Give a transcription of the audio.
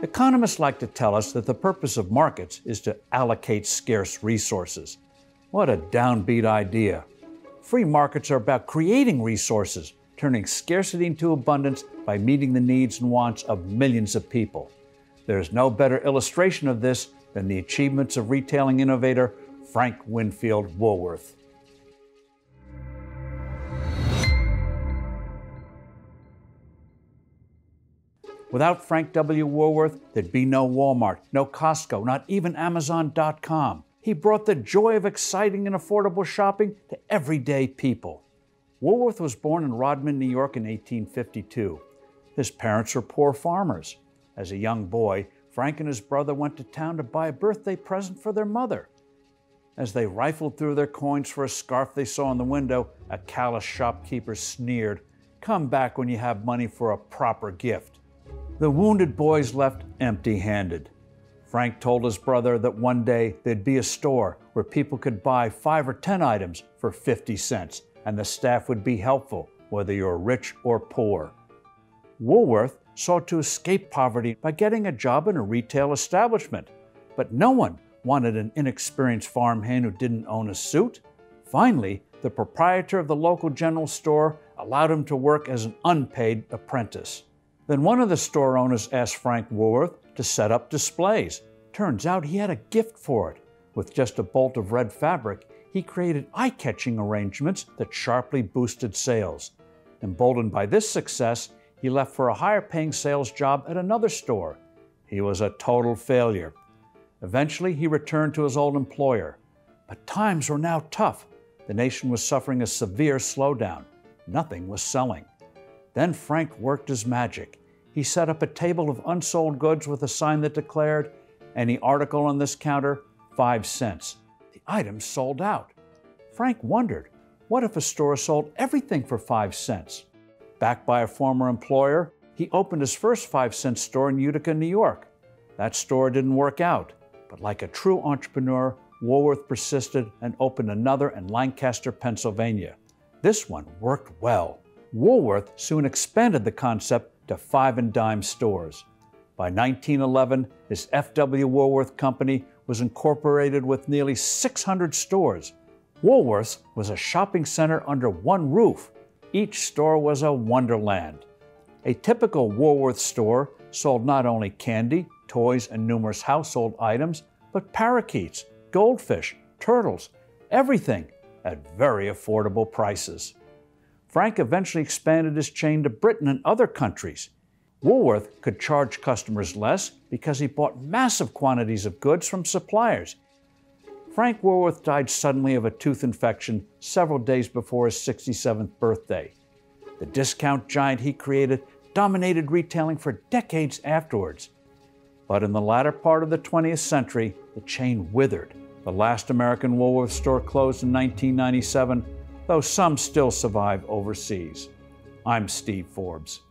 Economists like to tell us that the purpose of markets is to allocate scarce resources. What a downbeat idea. Free markets are about creating resources, turning scarcity into abundance by meeting the needs and wants of millions of people. There is no better illustration of this than the achievements of retailing innovator Frank Winfield Woolworth. Without Frank W. Woolworth, there'd be no Walmart, no Costco, not even Amazon.com. He brought the joy of exciting and affordable shopping to everyday people. Woolworth was born in Rodman, New York in 1852. His parents were poor farmers. As a young boy, Frank and his brother went to town to buy a birthday present for their mother. As they rifled through their coins for a scarf they saw in the window, a callous shopkeeper sneered, "Come back when you have money for a proper gift." The wounded boys left empty-handed. Frank told his brother that one day there'd be a store where people could buy 5 or 10 items for 50 cents, and the staff would be helpful, whether you're rich or poor. Woolworth sought to escape poverty by getting a job in a retail establishment, but no one wanted an inexperienced farmhand who didn't own a suit. Finally, the proprietor of the local general store allowed him to work as an unpaid apprentice. Then one of the store owners asked Frank Woolworth to set up displays. Turns out he had a gift for it. With just a bolt of red fabric, he created eye-catching arrangements that sharply boosted sales. Emboldened by this success, he left for a higher-paying sales job at another store. He was a total failure. Eventually, he returned to his old employer. But times were now tough. The nation was suffering a severe slowdown. Nothing was selling. Then Frank worked his magic. He set up a table of unsold goods with a sign that declared, "Any article on this counter, 5 cents." The items sold out. Frank wondered, what if a store sold everything for 5 cents? Backed by a former employer, he opened his first 5-cent store in Utica, New York. That store didn't work out, but like a true entrepreneur, Woolworth persisted and opened another in Lancaster, Pennsylvania. This one worked well. Woolworth soon expanded the concept to 5 and dime stores. By 1911, his F.W. Woolworth Company was incorporated with nearly 600 stores. Woolworth's was a shopping center under one roof. Each store was a wonderland. A typical Woolworth store sold not only candy, toys, and numerous household items, but parakeets, goldfish, turtles, everything at very affordable prices. Frank eventually expanded his chain to Britain and other countries. Woolworth could charge customers less because he bought massive quantities of goods from suppliers. Frank Woolworth died suddenly of a tooth infection several days before his 67th birthday. The discount giant he created dominated retailing for decades afterwards. But in the latter part of the 20th century, the chain withered. The last American Woolworth store closed in 1997, though some still survive overseas. I'm Steve Forbes.